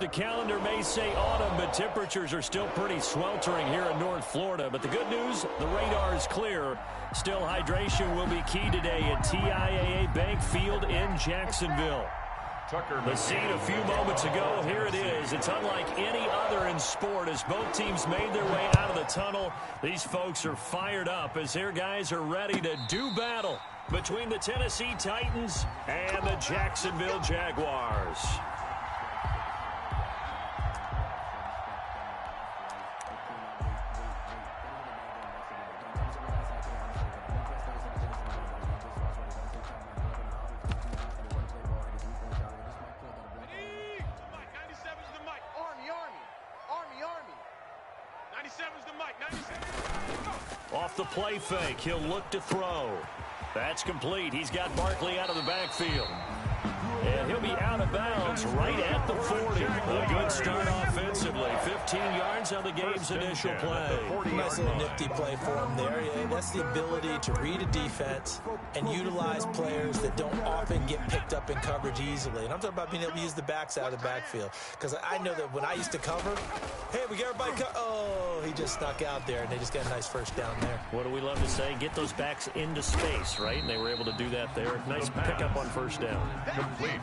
The calendar may say autumn, but temperatures are still pretty sweltering here in North Florida. But the good news, the radar is clear. Still, hydration will be key today at TIAA Bank Field in Jacksonville. The scene a few moments ago, here it is. It's unlike any other in sport as both teams made their way out of the tunnel. These folks are fired up as their guys are ready to do battle between the Tennessee Titans and the Jacksonville Jaguars. Off the play fake, he'll look to throw. That's complete. He's got Barkley out of the backfield. And he'll be out of bounds right at the 40. A good start offensively. 15 yards on the game's initial play. Nice little nifty play for him there. Yeah, that's the ability to read a defense and utilize players that don't often get picked up in coverage easily. And I'm talking about being able to use the backs out of the backfield. Because I know that when I used to cover, hey, we got everybody oh, he just snuck out there, and they just got a nice first down there. What do we love to say? Get those backs into space, right? And they were able to do that there. Nice pickup on first down.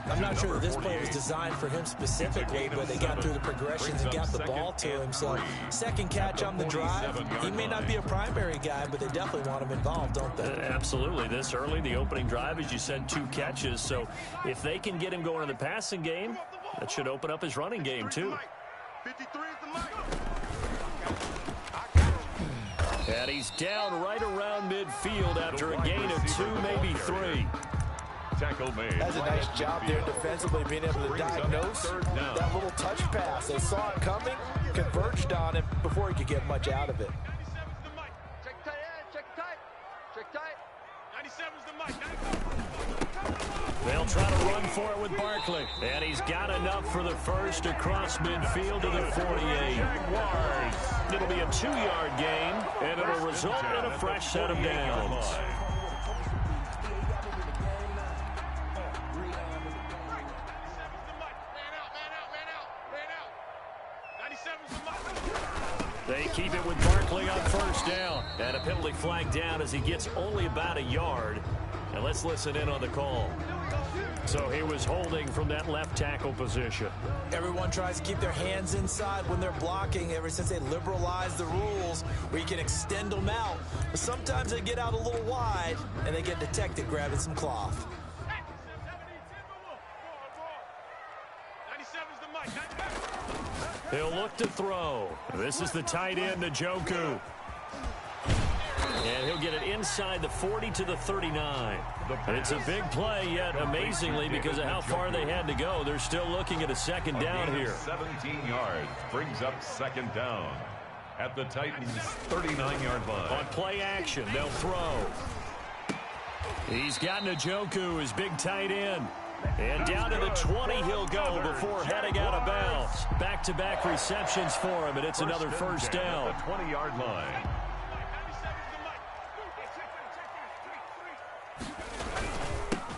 I'm not sure that this play was designed for him specifically, but they got through the progressions and got the ball to him. So second catch on the drive. He may not be a primary guy, but they definitely want him involved, don't they? Absolutely. This early, the opening drive, as you said, 2 catches. So if they can get him going in the passing game, that should open up his running game too. 53 is the mic. And he's down right around midfield after a gain of 2, maybe 3. Tackle made. That's a nice job there defensively, being able to diagnose that little touch pass. They saw it coming, converged on it before he could get much out of it. 97's the mic. Check tight end. Check tight. Check tight. 97's the mic. They'll try to run for it with Barkley. And he's got enough for the first across midfield to the 48. It'll be a 2-yard gain, and it'll result in a fresh set of downs. They keep it with Barkley on first down. And a penalty flag down as he gets only about a yard. And let's listen in on the call. So he was holding from that left tackle position. Everyone tries to keep their hands inside when they're blocking ever since they liberalized the rules where you can extend them out. But sometimes they get out a little wide and they get detected grabbing some cloth. 97's the mic. He'll look to throw. This is the tight end, Njoku. And he'll get it inside the 40 to the 39. It's a big play, yet amazingly, because of how far they had to go, they're still looking at a second down here. 17 yards brings up second down at the Titans' 39-yard line. On play action, they'll throw. He's got Njoku, his big tight end. And down to the 20 he'll go before heading out of bounds. Back-to-back receptions for him, and it's another first down. At the 20-yard line.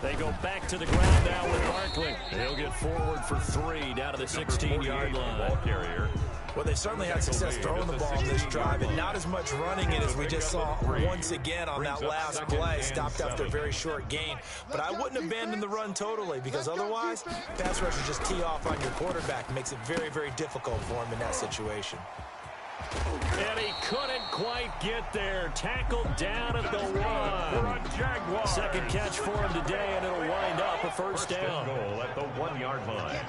They go back to the ground now with Barkley. He'll get forward for 3 down to the 16-yard line. Ball carrier. Well, they certainly had success throwing the ball in this drive, and not as much running it as we just saw once again on that last play. Stopped after a very short gain. But I wouldn't abandon the run totally, because otherwise, pass rushers just tee off on your quarterback. Makes it very, very difficult for him in that situation. And he couldn't quite get there. Tackled down at the 1. Second catch for him today, and it'll wind up a first down. Goal at the 1-yard line.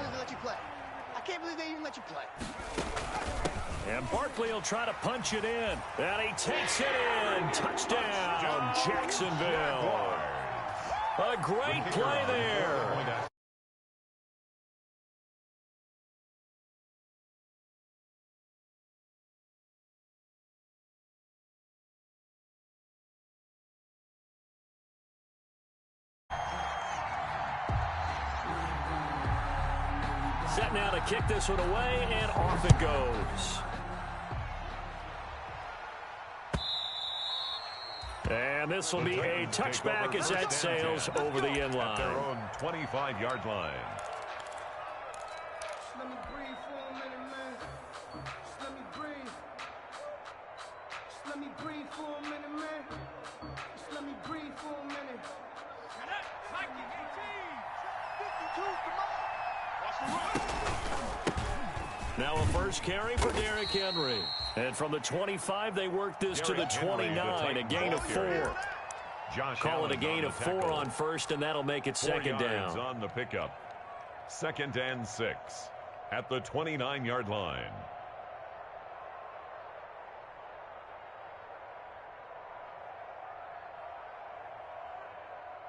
I can't believe they even let you play. And Barkley will try to punch it in. And he takes it in. Touchdown, Jacksonville. A great play there. Set now to kick this one away, and off it goes. And this will be a touchback as that sails over the end line. Their own 25-yard line. Number 3, 4. let me breathe for a minute, man. Just let me breathe for a minute. Now a first carry for Derrick Henry. And from the 25, they work this to the 29, a gain of 4. Call it a gain of 4 on first, and that'll make it second down. On the pickup. 2nd and 6 at the 29-yard line.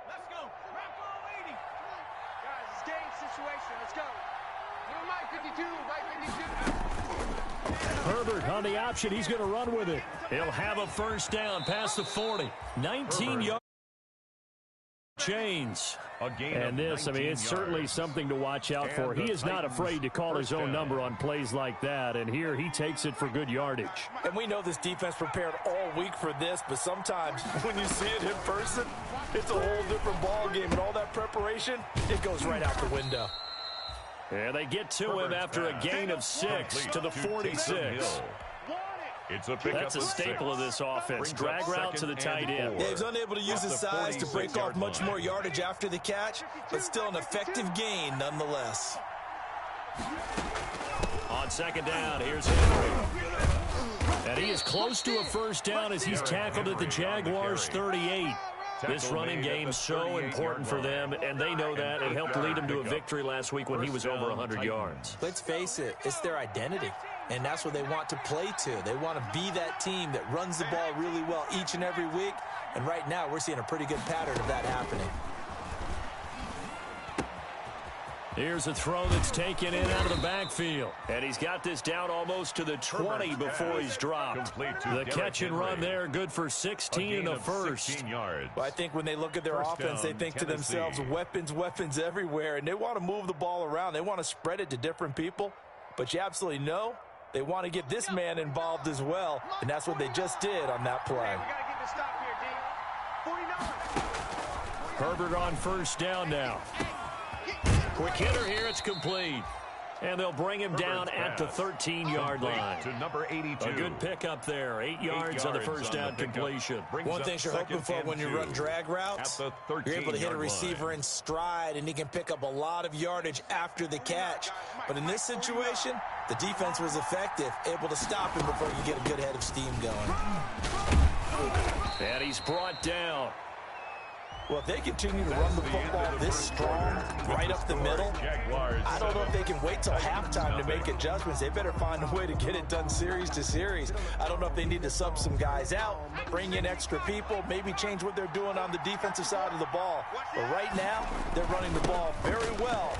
Let's go. Rock all 80. Guys, it's game situation. Let's go. You're Mike 52. Mike 52. Herbert on the option. He's going to run with it. He'll have a first down past the 40. 19 yards. Chains. And this, I mean, it's certainly something to watch out for. He is not afraid to call his own number on plays like that, and here he takes it for good yardage. And we know this defense prepared all week for this, but sometimes when you see it in person, it's a whole different ball game, and all that preparation, it goes right out the window. And they get to him after a gain of 6 to the 46. It's a That's a staple of this offense. Drag route to the tight end. Yeah, he's unable to use his size to break off much more yardage after the catch, but still an effective gain nonetheless. On second down, here's Henry. And he is close to a first down as he's tackled at the Jaguars' 38. This running game is so important for them, and they know that. It helped lead them to a victory last week when he was over 100 yards. Let's face it, it's their identity, and that's what they want to play to. They want to be that team that runs the ball really well each and every week, and right now we're seeing a pretty good pattern of that happening. Here's a throw that's taken in out of the backfield. And he's got this down almost to the 20 before he's dropped. The catch and run there, good for 16 in the first. Well, I think when they look at their offense, they think to themselves, weapons everywhere, and they want to move the ball around. They want to spread it to different people. But you absolutely know they want to get this man involved as well, and that's what they just did on that play. We got to get the stop here, D. 49. Herbert on first down now. Quick hitter here, it's complete. And they'll bring him down at the 13-yard line. To number 82. A good pickup there. 8 yards on the first down completion. One thing you're hoping for when you run drag routes, you're able to hit a receiver in stride, and he can pick up a lot of yardage after the catch. But in this situation, the defense was effective, able to stop him before you get a good head of steam going. And he's brought down. Well, if they continue to run the football this strong, right up the middle, I don't know if they can wait till halftime to make adjustments. They better find a way to get it done series to series. I don't know if they need to sub some guys out, bring in extra people, maybe change what they're doing on the defensive side of the ball. But right now, they're running the ball very well.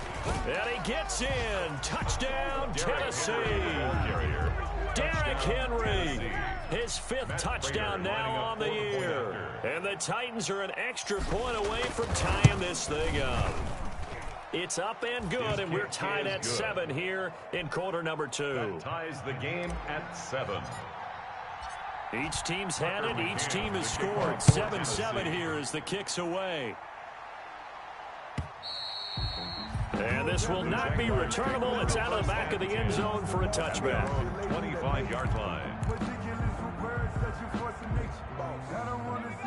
And he gets in. Touchdown, Tennessee. Derrick Henry, his 5th touchdown now on the year. And the Titans are an extra point away from tying this thing up. It's up and good, and we're tied at 7 here in quarter number 2. That ties the game at 7. Each team's had it. Each team has scored. 7-7 here as the kick's away. And this will not be returnable. It's out of the back of the end zone for a touchback. 25-yard line.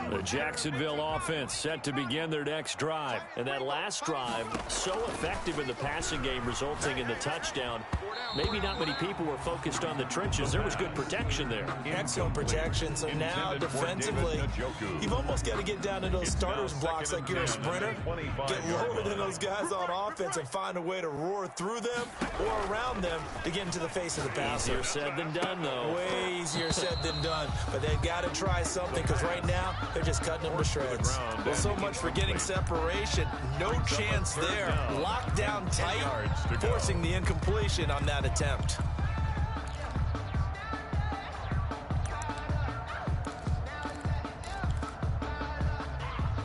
The Jacksonville offense set to begin their next drive. And that last drive, so effective in the passing game, resulting in the touchdown. Maybe not many people were focused on the trenches. There was good protection there. Excellent protection. So now, defensively, you've almost got to get down to those starters blocks like you're a sprinter. Get lower than those guys on offense and find a way to roar through them or around them to get into the face of the passer. Easier said than done, though. Way easier said than done. But they've got to try something because right now, they're just cutting them to shreds. Well, so much for getting separation. No chance there. Locked down tight, forcing the incompletion on that attempt.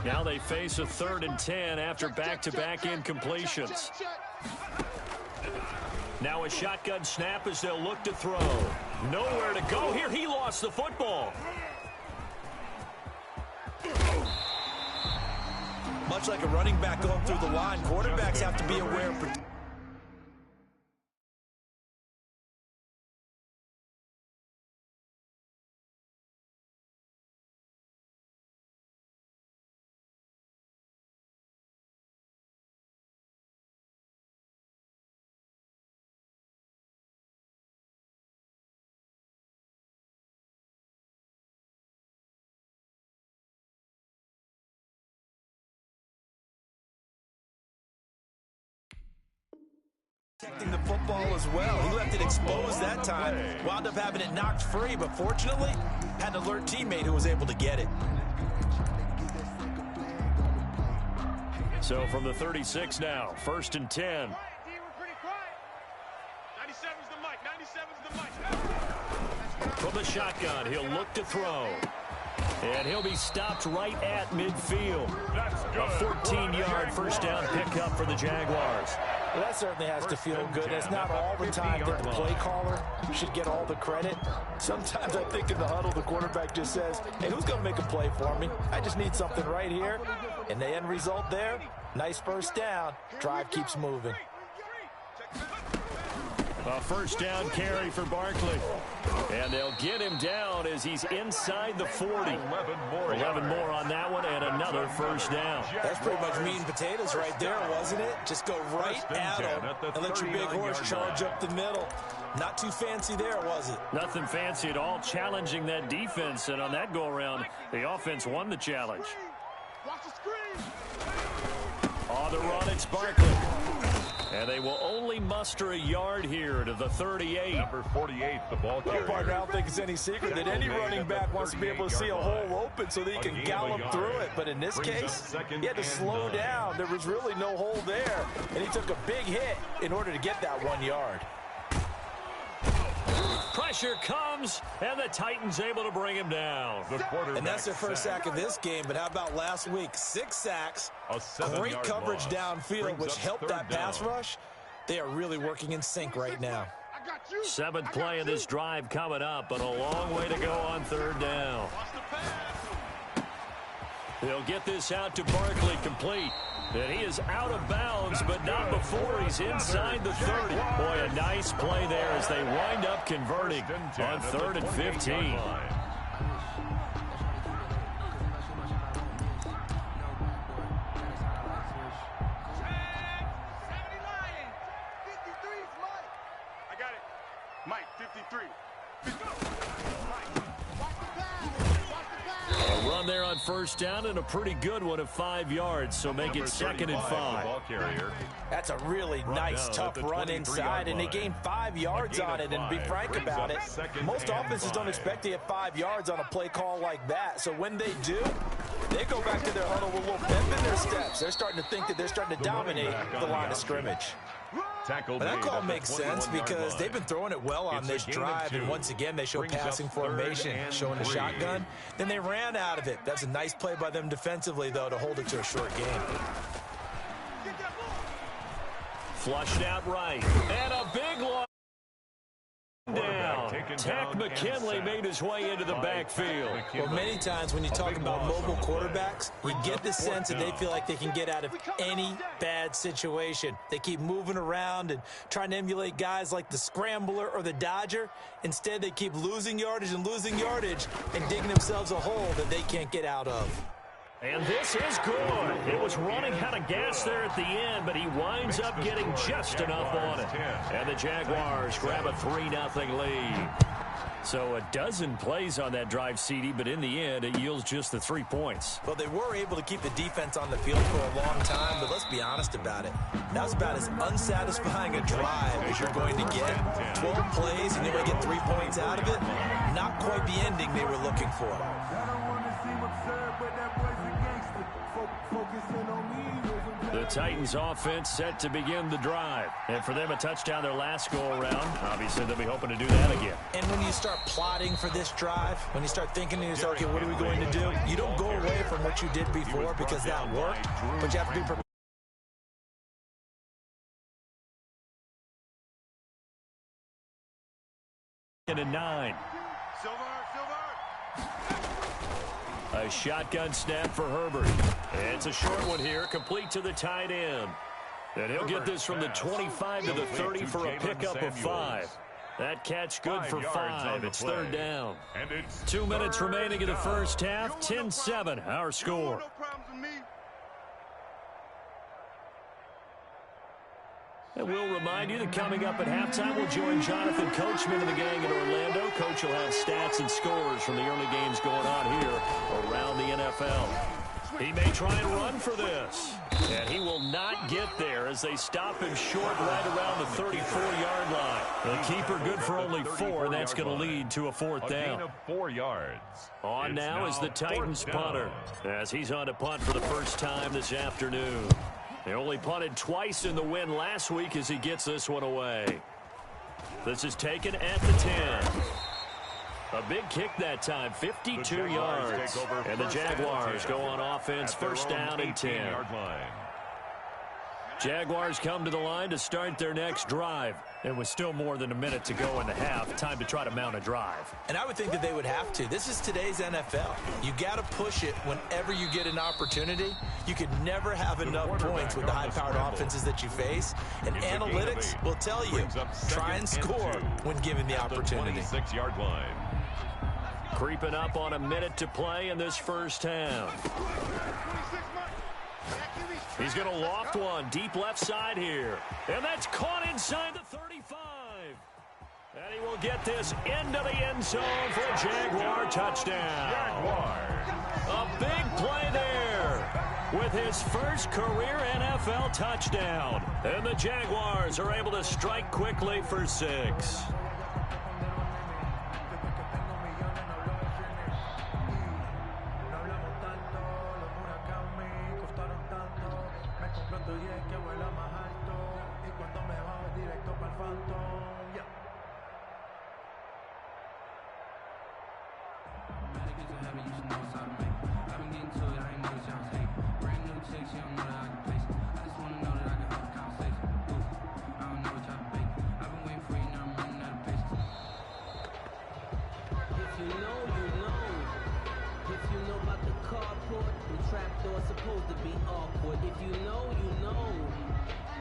Now they face a 3rd and 10 after back-to-back incompletions. Now a shotgun snap as they'll look to throw. Nowhere to go here. He lost the football. Much like a running back going through the line, quarterbacks have to be aware of Protecting the football as well. He left it exposed that time. Wound up having it knocked free, but fortunately, had an alert teammate who was able to get it. So from the 36 now, 1st and 10. From the shotgun, he'll look to throw. And he'll be stopped right at midfield. A 14-yard first down pickup for the Jaguars. Well, that certainly has to feel good. It's not all the time that the play caller should get all the credit. Sometimes I think in the huddle, the quarterback just says, hey, who's going to make a play for me? I just need something right here. And the end result there, nice first down. Drive keeps moving. A first down carry for Barkley. And they'll get him down as he's inside the 40. 11 more on that one and another first down. That's pretty much meat and potatoes right there, wasn't it? Just go right at him and let your big horse charge up the middle. Not too fancy there, was it? Nothing fancy at all, challenging that defense. And on that go-around, the offense won the challenge. On the run, it's Barkley. And they will only muster a yard here to the 38. Number 48, the ball carrier. Well, partner, I don't think it's any secret that any running back wants to be able to see a hole open so that he can gallop through it. But in this case, he had to slow down. There was really no hole there. And he took a big hit in order to get that 1 yard. Pressure comes, and the Titans able to bring him down. And that's their first sack of this game. But how about last week? 6 sacks, great coverage downfield, which helped that pass rush. They are really working in sync right now. 7th play of this drive coming up, but a long way to go on 3rd down. They'll get this out to Barkley, complete. And he is out of bounds, but not before he's inside the 30. Boy, a nice play there as they wind up converting on 3rd and 15. Mike, 53. A run there on first down and a pretty good one of 5 yards, so make it 2nd and 5. That's a really nice, tough run inside, and they gained 5 yards on it. And to be frank about it, most offenses don't expect to get 5 yards on a play call like that. So when they do, they go back to their huddle with a little pep in their steps. They're starting to think that they're starting to dominate the line of scrimmage. But that call makes sense because they've been throwing it well on this drive, and once again they show passing formation, showing the shotgun. Then they ran out of it. That's a nice play by them defensively, though, to hold it to a short game. Flushed out right, and a big long down. Tack McKinley made his way into the backfield. Well, many times when you talk about mobile quarterbacks, you get the sense that they feel like they can get out of any bad situation. They keep moving around and trying to emulate guys like the Scrambler or the Dodger. Instead, they keep losing yardage and digging themselves a hole that they can't get out of. And this is good. It was running out of gas there at the end, but he winds up getting just enough on it. And the Jaguars grab a 3-0 lead. So a dozen plays on that drive, CD, but in the end, it yields just the 3 points. Well, they were able to keep the defense on the field for a long time, but let's be honest about it. That was about as unsatisfying a drive as you're going to get. 12 plays, and you're going to get 3 points out of it. Not quite the ending they were looking for. The Titans offense set to begin the drive. And for them, a touchdown their last go-around. Obviously, they'll be hoping to do that again. And when you start plotting for this drive, when you start thinking to yourself, okay, what are we going to do? You don't go away from what you did before because that worked, but you have to be prepared. And 9. A shotgun snap for Herbert. It's a short one here, complete to the tight end. And he'll get this from the 25 to the 30 for a pickup of 5. That catch good for 5. It's 3rd down. 2 minutes remaining in the first half. 10-7, our score. And we'll remind you that coming up at halftime, we'll join Jonathan Coachman and the gang in Orlando. Coach will have stats and scores from the early games going on here around the NFL. He may try and run for this. And he will not get there as they stop him short right around the 34-yard line. The keeper good for only 4. That's going to lead to a fourth down. A gain of 4 yards. On now is the Titans punter, as he's on to punt for the first time this afternoon. They only punted twice in the win last week as he gets this one away. This is taken at the 10. A big kick that time, 52 yards. And the Jaguars go on offense, first down and 10. Jaguars come to the line to start their next drive. It was still more than a minute to go in the half. Time to try to mount a drive. And I would think that they would have to. This is today's NFL. You got to push it whenever you get an opportunity. You could never have enough points with the high-powered offenses that you face. And analytics will tell you, try and score when given the opportunity. 26-yard line. Creeping up on a minute to play in this first half. He's going to loft one deep left side here. And that's caught inside the 35. And he will get this into the end zone for a Jaguar touchdown. A big play there with his first career NFL touchdown. And the Jaguars are able to strike quickly for 6. Supposed to be awkward. If you know, you know.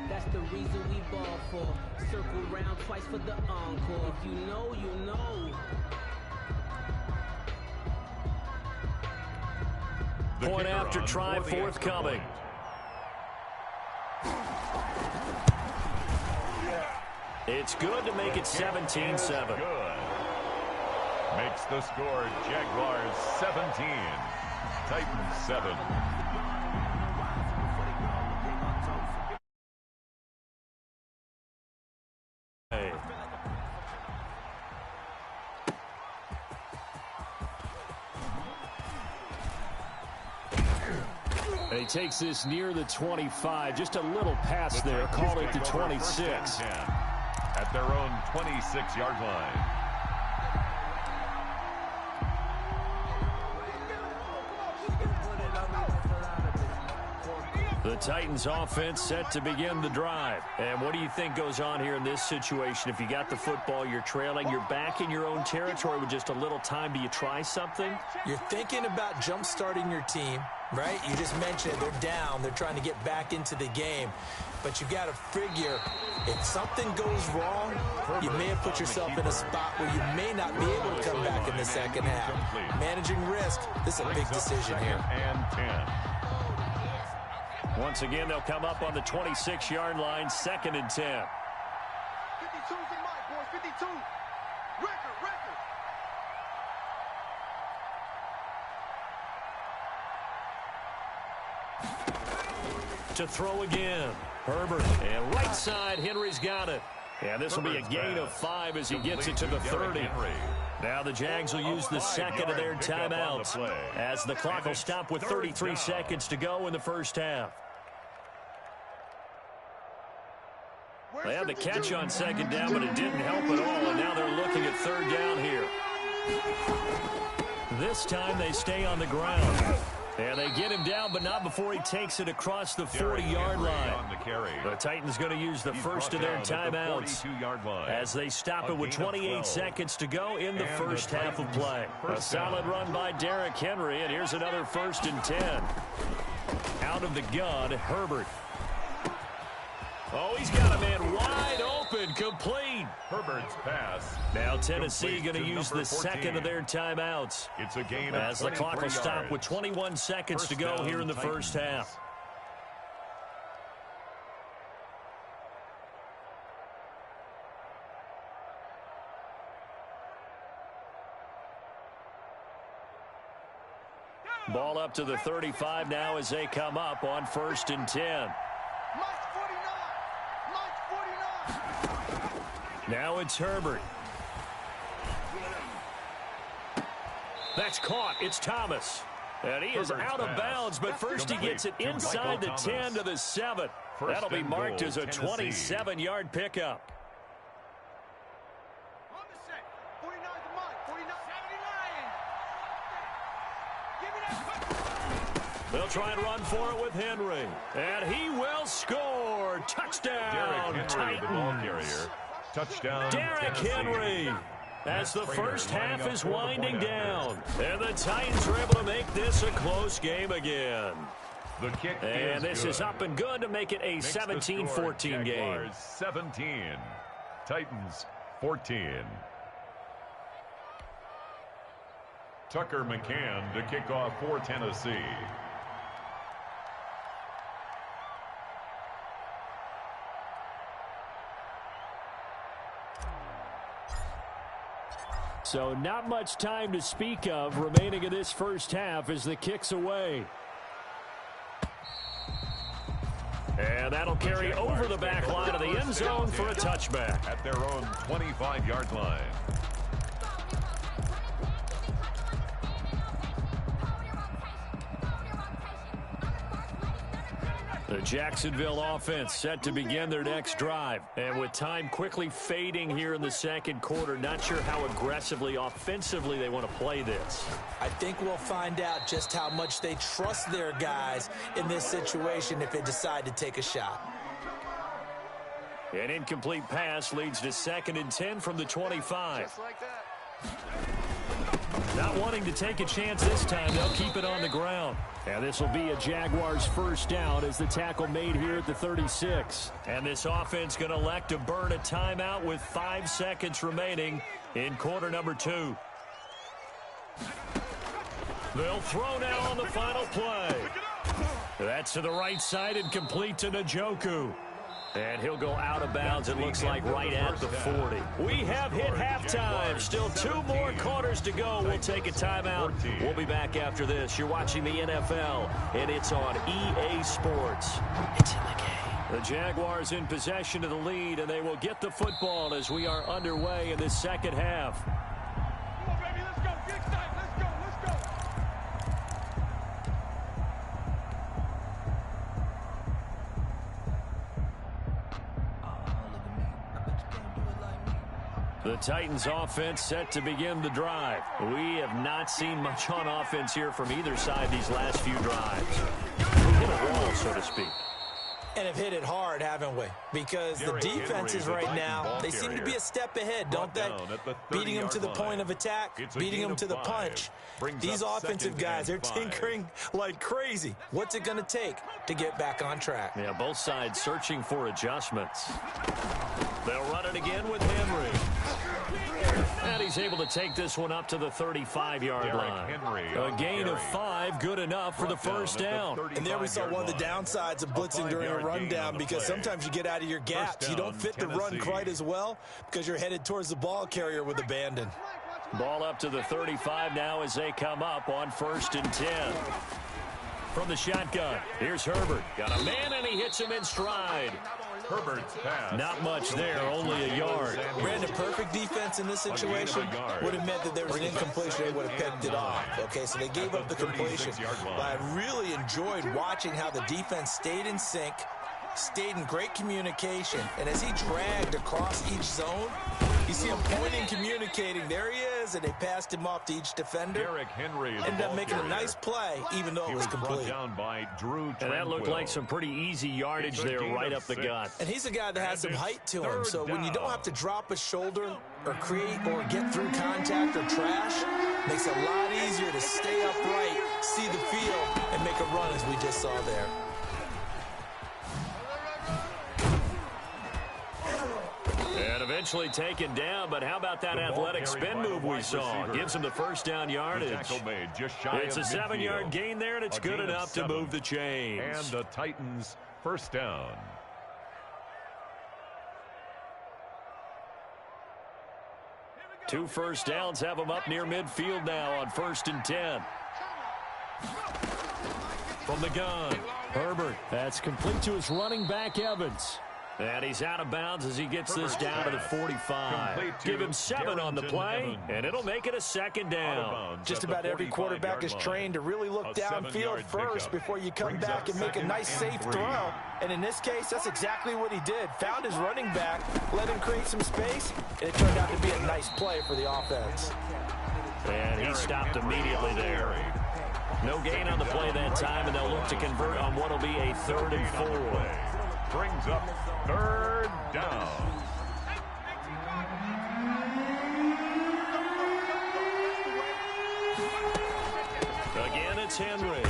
That's the reason we ball for. Circle round twice for the encore. If you know, you know. Point after try forthcoming. It's good to make it 17-7. Makes the score Jaguars 17. Titans 7. And he takes this near the 25. Just a little pass there. Call it the 26. At their own 26-yard line. The Titans offense set to begin the drive. And what do you think goes on here in this situation? If you got the football, you're trailing, you're back in your own territory with just a little time. Do you try something? You're thinking about jump-starting your team, right? You just mentioned they're down. They're trying to get back into the game. But you got to figure, if something goes wrong, you may have put yourself in a spot where you may not be able to come back in the second half. Managing risk, this is a big decision here. And 10. Once again, they'll come up on the 26-yard line, 2nd and 10. 52's in Mike, boys. 52. Record. To throw again. Herbert. And right side, Henry's got it. And this will be a gain of 5 as he gets it to the 30. Now the Jags will use the second of their timeouts as the clock will stop with 33 seconds to go in the first half. They had the catch on second down, but it didn't help at all, and now they're looking at third down here. This time they stay on the ground. And they get him down, but not before he takes it across the 40-yard line. The Titans going to use the first of their timeouts as they stop it with 28 seconds to go in the first half of play. A solid run by Derrick Henry, and here's another 1st and 10. Out of the gun, Herbert. Oh, he's got a man wide open, complete. Herbert's pass. Now Tennessee going to use the second of their timeouts. It's a gain as the clock will stop yards. with 21 seconds to go here in the first half. Ball up to the 35 now as they come up on 1st and 10. Now it's Herbert. That's caught. It's Thomas. And he is out of bounds, but first he gets it inside the 10 to the 7. That'll be marked as a 27-yard pickup. They'll try and run for it with Henry. And he will score. Touchdown, Derrick Henry, Titans. the ball carrier. Touchdown, Derrick Henry. As the first half is winding down. And the Titans are able to make this a close game again. The kick and this is up and good to make it a 17-14 game. 17. Titans 14. Tucker McCann to kick off for Tennessee. So not much time to speak of remaining in this first half as the kick's away. And that'll carry over the back line of the end zone for a touchback. At their own 25-yard line. The Jacksonville offense set to begin their next drive. And with time quickly fading here in the second quarter, not sure how aggressively, offensively they want to play this. I think we'll find out just how much they trust their guys in this situation if they decide to take a shot. An incomplete pass leads to 2nd and 10 from the 25. Just like that. Not wanting to take a chance this time, they'll keep it on the ground. And this will be a Jaguars first down as the tackle made here at the 36. And this offense going to elect to burn a timeout with 5 seconds remaining in quarter number 2. They'll throw now on the final play. That's to the right side and complete to Njoku. And he'll go out of bounds, it looks like, right at the 40. We have hit halftime. Still 2 more quarters to go. We'll take a timeout. We'll be back after this. You're watching the NFL, and it's on EA Sports. It's in the game. The Jaguars in possession of the lead, and they will get the football as we are underway in this second half. Come on, baby, let's go. Get excited. Let's go. The Titans offense set to begin the drive. We have not seen much on offense here from either side these last few drives. We hit a wall, so to speak. And have hit it hard, haven't we? Because the defenses right now, they seem to be a step ahead, don't they? Beating them to the point of attack, beating them to the punch. These offensive guys, they're tinkering like crazy. What's it going to take to get back on track? Yeah, both sides searching for adjustments. They'll run it again with Henry. And he's able to take this one up to the 35-yard line. A gain of 5, good enough for the first down. And there we saw one of the downsides of blitzing during a rundown, because sometimes you get out of your gaps. You don't fit the run quite as well because you're headed towards the ball carrier with abandon. Ball up to the 35 now as they come up on 1st and 10. From the shotgun, here's Herbert. Got a man, and he hits him in stride. Herbert's pass. Not much there, only a yard. Brandon, perfect defense in this situation would have meant that there was an incompletion. They would have picked it off. Okay, so they gave up the completion. But I really enjoyed watching how the defense stayed in sync, stayed in great communication. And as he dragged across each zone, you see him pointing, communicating. There he is, and they passed him off to each defender. Derrick Henry ended up making a nice play, even though it was complete. Down by Drew. And that looked like some pretty easy yardage there right up the gut. And he's a guy that has some height to him, so when you don't have to drop a shoulder or create or get through contact or trash, makes it a lot easier to stay upright, see the field, and make a run as we just saw there. And eventually taken down, but how about that athletic spin move we saw? Gives him the first down yardage. It's a 7-yard gain there, and it's good enough to move the chains. And the Titans first down. Two first downs have them up near midfield now on 1st and 10. From the gun, Herbert. That's complete to his running back, Evans. And he's out of bounds as he gets this down to the 45. Give him 7 on the play, and it'll make it a second down. Just about every quarterback is trained to really look downfield first before you come back and make a nice, safe throw. And in this case, that's exactly what he did. Found his running back, let him create some space, and it turned out to be a nice play for the offense. And he stopped immediately there. No gain on the play that time, and they'll look to convert on what will be a 3rd and 4. Brings up 3rd down. Again, it's Henry.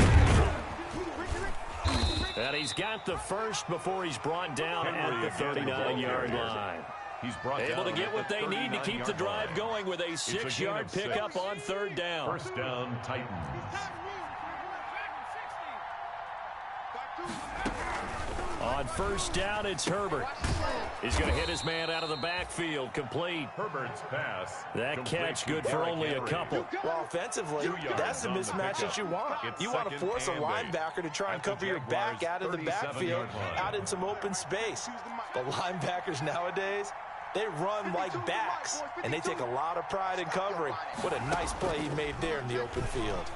And he's got the first before he's brought down at the 39-yard line. He's able to get what they need to keep the drive going with a 6-yard pickup on 3rd down. 1st down, Titans. On 1st down, it's Herbert. He's going to hit his man out of the backfield, complete. Herbert's pass. That catch good for only a couple. Well, offensively, that's the mismatch that you want. You want to force a linebacker to try and cover your back out of the backfield, out in some open space. The linebackers nowadays, they run like backs, and they take a lot of pride in covering. What a nice play he made there in the open field.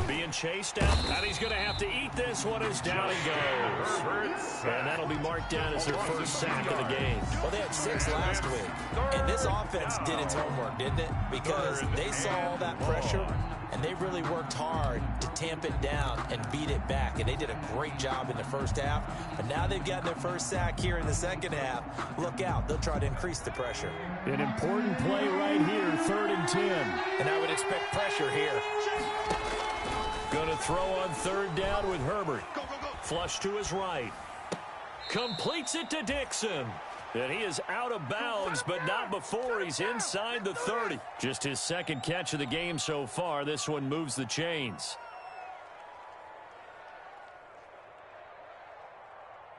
Being chased out, and he's going to have to eat this one as down he goes. And that'll be marked down as their first sack of the game. Well, they had 6 last week, and this offense did its homework, didn't it? Because they saw all that pressure, and they really worked hard to tamp it down and beat it back, and they did a great job in the first half. But now they've gotten their first sack here in the second half. Look out, they'll try to increase the pressure. An important play right here, 3rd and 10. And I would expect pressure here. Going to throw on 3rd down with Herbert. Flush to his right. Completes it to Dixon. And he is out of bounds, but not before he's inside the 30. Just his 2nd catch of the game so far. This one moves the chains.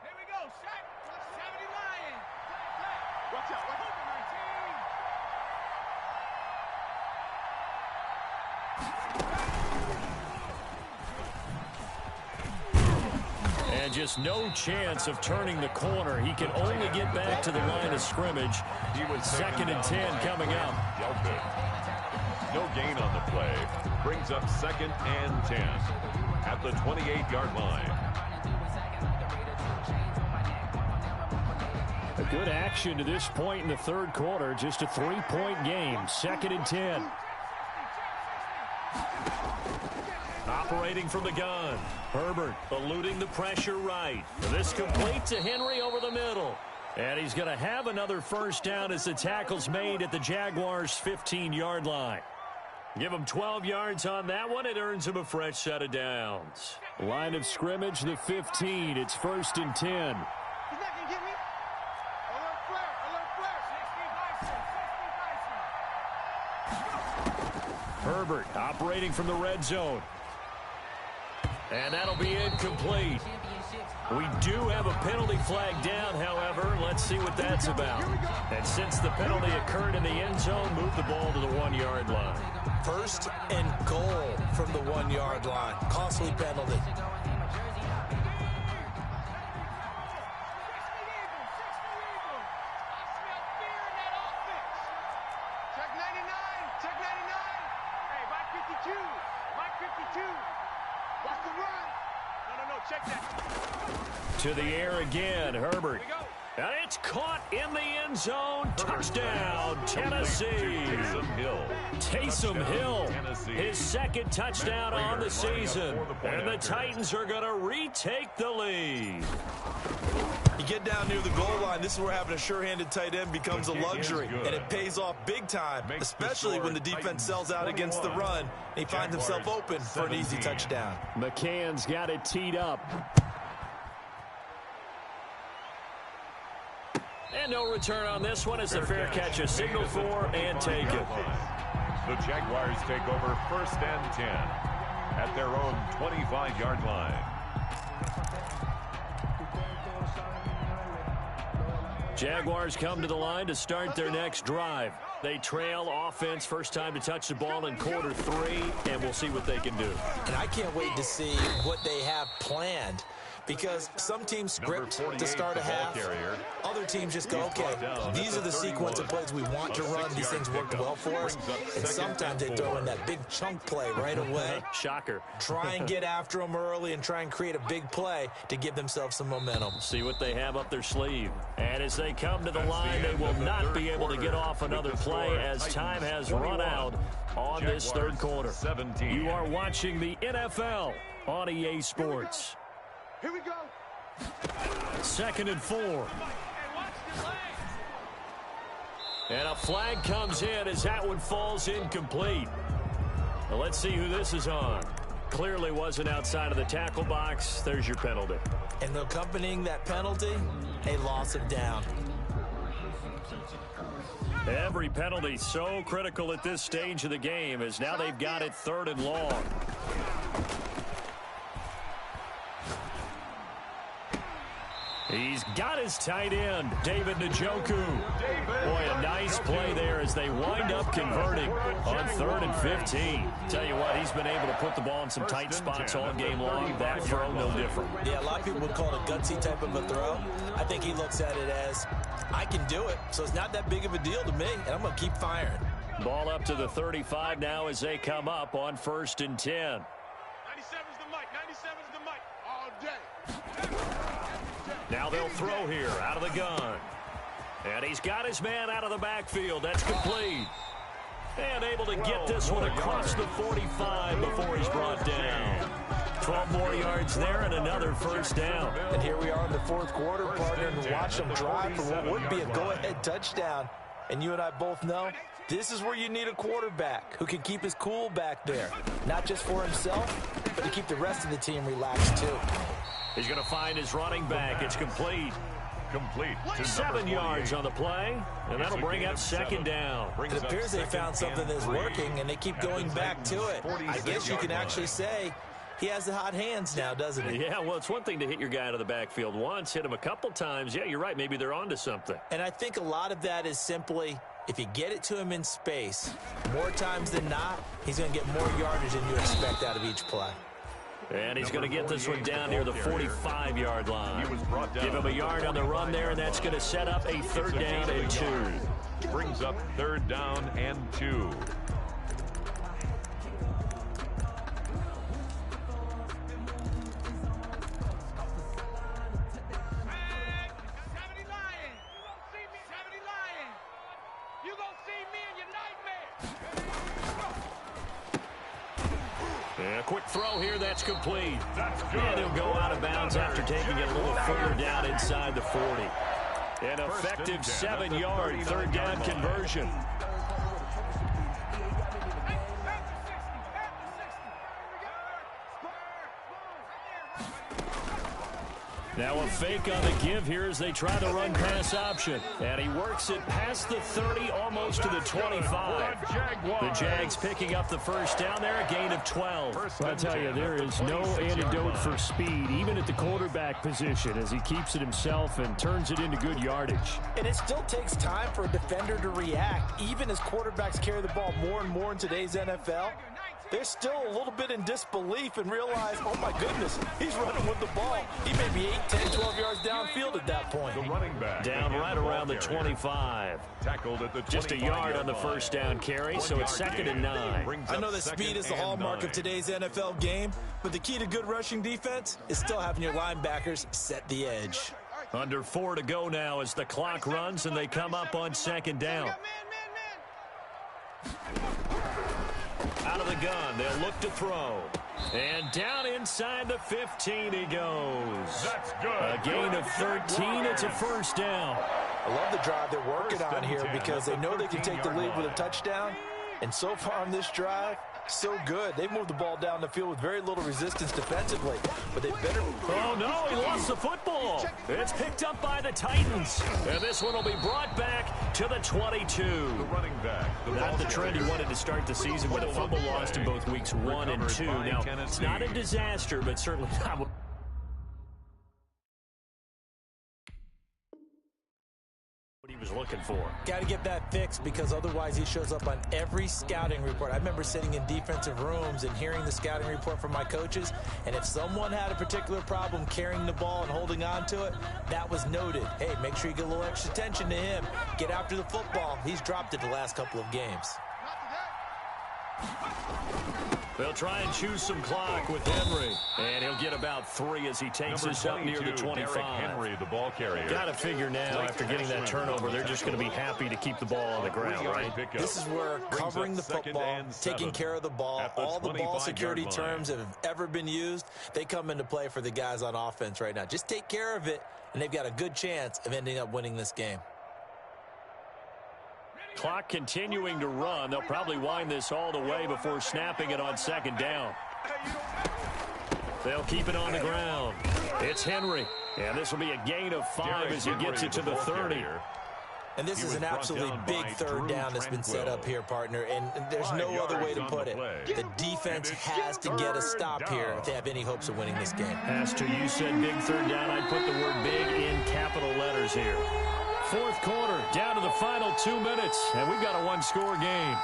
Here we go. Set. 70 Lion. Watch out. Watch out. And just no chance of turning the corner. He can only get back to the line of scrimmage. He was 2nd and 10 coming up. No gain on the play. Brings up 2nd and 10 at the 28-yard line. A good action to this point in the 3rd quarter. Just a 3-point game. 2nd and 10. Operating from the gun. Herbert eluding the pressure right. This complete to Henry over the middle. And he's going to have another 1st down as the tackle's made at the Jaguars' 15-yard line. Give him 12 yards on that one. It earns him a fresh set of downs. Line of scrimmage, the 15. It's 1st and 10. He's not going to get me. Alert flare. Alert flare. Herbert operating from the red zone. And that'll be incomplete. We do have a penalty flag down, however. Let's see what that's about. And since the penalty occurred in the end zone, move the ball to the 1-yard line. 1st and goal from the 1-yard line. Costly penalty. Check 99. Check 99. Hey, Mike 52. Mike 52. Watch the run. No. Check that. To the air again, Herbert. And it's caught in the end zone. Touchdown, Tennessee. Taysom Hill, his 2nd touchdown on the season. And the Titans are going to retake the lead. You get down near the goal line, this is where having a sure-handed tight end becomes a luxury, and it pays off big time, especially when the defense sells out against the run, and he finds himself open for an easy touchdown. McCann's got it teed up. And no return on this one as the fair catch is signaled for and taken. The Jaguars take over 1st and 10 at their own 25-yard line. Jaguars come to the line to start their next drive. They trail offense, first time to touch the ball in quarter 3, and we'll see what they can do. And I can't wait to see what they have planned, because some teams script to start a half. Other teams just go, okay, these are the sequence of plays we want to run. These things worked well for us. And sometimes they throw in that big chunk play right away. Shocker. Try and get after them early and try and create a big play to give themselves some momentum. See what they have up their sleeve. And as they come to the line, they will not be able to get off another play as time has run out on this third quarter. You are watching the NFL on EA Sports. Here we go. 2nd and 4. And a flag comes in as that one falls incomplete. Now let's see who this is on. Clearly wasn't outside of the tackle box. There's your penalty. And accompanying that penalty, a loss of down. Every penalty so critical at this stage of the game, as now they've got it 3rd and long. He's got his tight end, David Njoku. Boy, a nice play there as they wind up converting on 3rd and 15. Tell you what, he's been able to put the ball in some tight spots all game long. That throw, no different. Yeah, a lot of people would call it a gutsy type of a throw. I think he looks at it as, I can do it, so it's not that big of a deal to me, and I'm going to keep firing. Ball up to the 35 now as they come up on 1st and 10. 97's the mic. 97's the mic. All day. Now they'll throw here out of the gun. And he's got his man out of the backfield. That's complete. And able to get this one across the 45 before he's brought down. 12 more yards there and another 1st down. And here we are in the 4th quarter, partner, and watch them drive for what would be a go-ahead touchdown. And you and I both know this is where you need a quarterback who can keep his cool back there. Not just for himself, but to keep the rest of the team relaxed too. He's going to find his running back. It's complete. Complete. 7 yards on the play, and that'll bring up 2nd down. It appears they found something that's working, and they keep going back to it. I guess you can actually say he has the hot hands now, doesn't he? Yeah, well, it's one thing to hit your guy out of the backfield once, hit him a couple times. Yeah, you're right. Maybe they're onto something. And I think a lot of that is simply, if you get it to him in space, more times than not, he's going to get more yardage than you expect out of each play. And he's going to get this one down near the 45-yard line. Give him a yard on the run there, and that's going to set up a 3rd down and 2. Brings up 3rd down and 2. Quick throw here, that's complete. And he'll go out of bounds after taking it a little further down inside the 40. An effective 7-yard 3rd down conversion. Now a fake on the give here as they try the run pass option. And he works it past the 30, almost to the 25. The Jags picking up the 1st down there, a gain of 12. I tell you, there is no antidote for speed, even at the quarterback position, as he keeps it himself and turns it into good yardage. And it still takes time for a defender to react, even as quarterbacks carry the ball more and more in today's NFL. They're still a little bit in disbelief and realize, oh my goodness, he's running with the ball. He may be 8, 10, 12 yards downfield at that point. The running back down right around the 25. Tackled at the just a yard on the 1st down carry, so it's 2nd and 9. I know that speed is the hallmark of today's NFL game, but the key to good rushing defense is still having your linebackers set the edge. Under 4 to go now as the clock runs and they come up on 2nd down. Out of the gun, they'll look to throw. And down inside the 15 he goes. That's good. A gain of 13, it's a 1st down. I love the drive they're working on here because they know they can take the lead with a touchdown. And so far on this drive, so good. They've moved the ball down the field with very little resistance defensively. But they better... Oh, no, he lost the football. It's picked up by the Titans. And this one will be brought back to the 22. The running back. Not the trend he wanted to start the season with a fumble lost in both weeks 1 and 2. Now, it's not a disaster, but certainly not what he was looking looking for. Got to get that fixed because otherwise he shows up on every scouting report. I remember sitting in defensive rooms and hearing the scouting report from my coaches, and if someone had a particular problem carrying the ball and holding on to it, that was noted. Hey, make sure you get a little extra attention to him. Get after the football. He's dropped it the last couple of games. They'll try and choose some clock with Henry. And he'll get about 3 as he takes us up near the 25. Henry, the ball carrier. Got to figure now, after getting that turnover, they're just going to be happy to keep the ball on the ground, right? This is where covering the football, taking care of the ball, all the ball security terms that have ever been used, they come into play for the guys on offense right now. Just take care of it, and they've got a good chance of ending up winning this game. Clock continuing to run. They'll probably wind this all the way before snapping it on second down. They'll keep it on the ground. It's Henry. And this will be a gain of 5 as he gets it to the 30. And this is an absolutely big third down that's been set up here, partner. And there's no other way to put it. The defense has to get a stop here if they have any hopes of winning this game. Pastor, you said big third down. I'd put the word big in capital letters here. Fourth quarter, down to the final 2 minutes, and we've got a one-score game.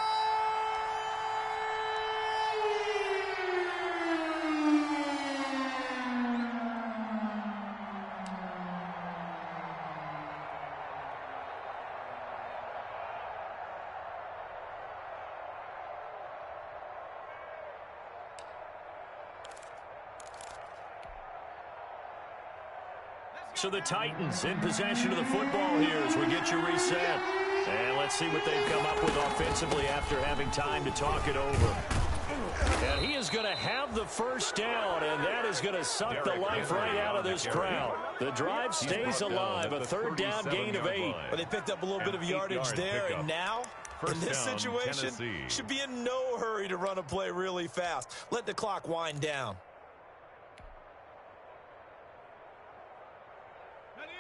So the Titans in possession of the football here as we get you reset. And let's see what they've come up with offensively after having time to talk it over. And he is going to have the first down, and that is going to suck the life right out of this crowd. The drive stays alive, a third down gain of 8. But they picked up a little bit of yardage there, and now, in this situation, should be in no hurry to run a play really fast. Let the clock wind down.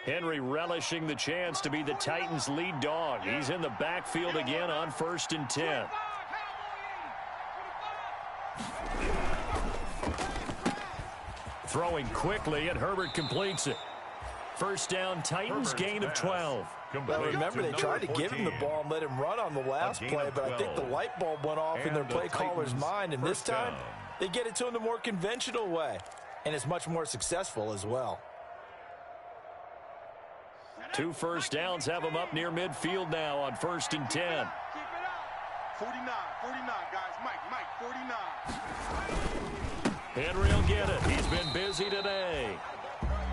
Henry relishing the chance to be the Titans' lead dog. He's in the backfield again on 1st and 10. Throwing quickly, and Herbert completes it. First down, Titans, gain of 12. Well, remember, they tried to give him the ball and let him run on the last play, but I think the light bulb went off in their play caller's mind, and this time, they get it to him the more conventional way, and it's much more successful as well. 2 first downs have him up near midfield now on 1st and 10. Keep it up. 49, guys. Mike, 49. Henry will get it. He's been busy today.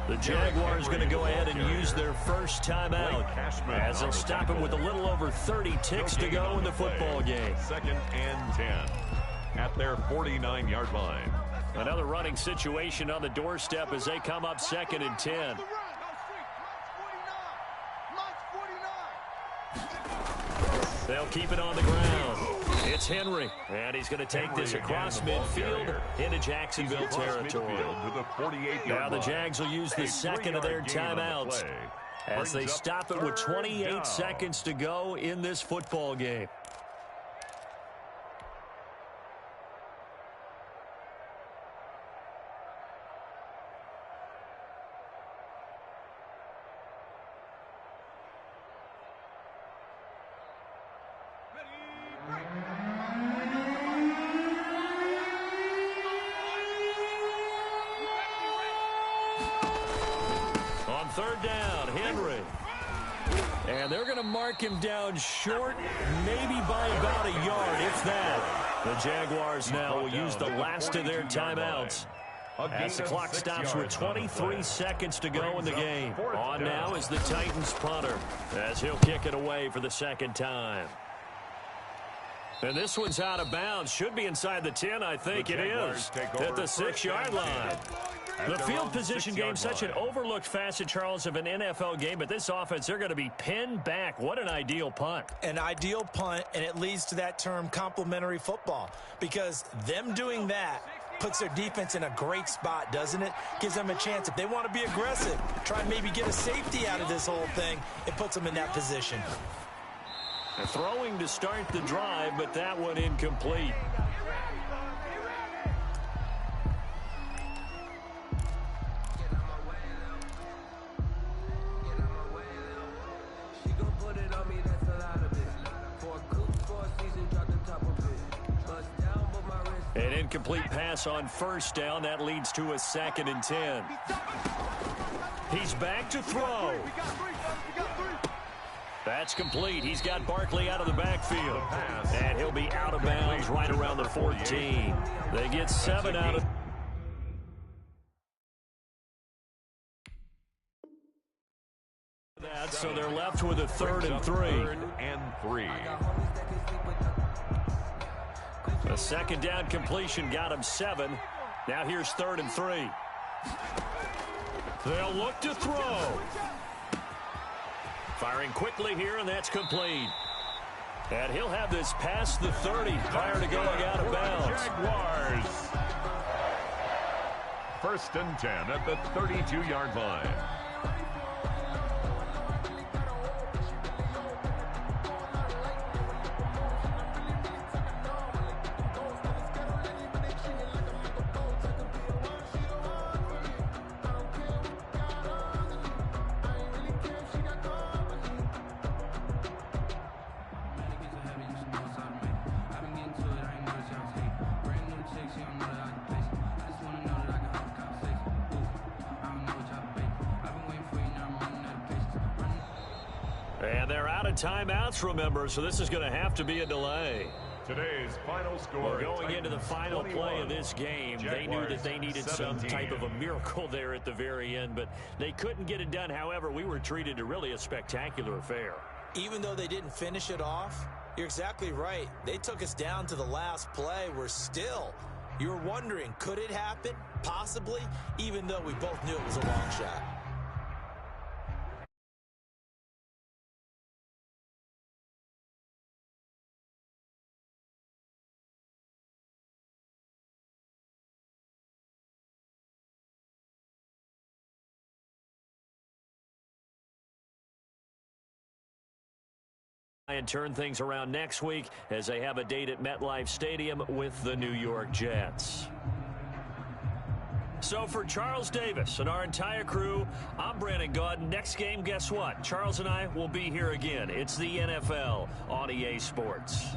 The Jaguars going to go ahead and use their first timeout as they'll stop him with a little over 30 ticks to go in the football game. 2nd and 10 at their 49-yard line. Another running situation on the doorstep as they come up 2nd and 10. They'll keep it on the ground. It's Henry, and he's going to take this across midfield into Jacksonville territory. Now the Jags will use the second of their timeouts as they stop it with 28 seconds to go in this football game. On 3rd down, Henry. And they're going to mark him down short, maybe by about a yard, if that. The Jaguars now will use the last of their timeouts as the clock stops with 23 seconds to go in the game. On now is the Titans punter as he'll kick it away for the 2nd time. And this one's out of bounds. Should be inside the 10, I think it is, at the 6-yard line. The field position game, such an overlooked facet, Charles, of an NFL game, but this offense, they're going to be pinned back. What an ideal punt. An ideal punt, and it leads to that term complementary football, because them doing that puts their defense in a great spot, doesn't it? Gives them a chance. If they want to be aggressive, try and maybe get a safety out of this whole thing, it puts them in that position. Throwing to start the drive, but that one incomplete. An incomplete pass on first down. That leads to a 2nd and 10. He's back to throw. That's complete. He's got Barkley out of the backfield. And he'll be out of bounds right around the 14. They get 7 out of that, so they're left with a 3rd and 3. 3rd and 3. A 2nd down completion got him 7. Now here's 3rd and 3. They'll look to throw. Firing quickly here, and that's complete. And he'll have this past the 30 prior to going out of bounds. Jaguars. 1st and 10 at the 32-yard line. And they're out of timeouts, remember, so this is going to have to be a delay. Today's final score. Well, going into the final play of this game, they knew that they needed some type of a miracle there at the very end, but they couldn't get it done. However, we were treated to really a spectacular affair. Even though they didn't finish it off, you're exactly right. They took us down to the last play. You were wondering, could it happen? Possibly, even though we both knew it was a long shot. And turn things around next week as they have a date at MetLife Stadium with the New York Jets. So for Charles Davis and our entire crew, I'm Brandon Gaudin. Next game, guess what? Charles and I will be here again. It's the NFL on EA Sports.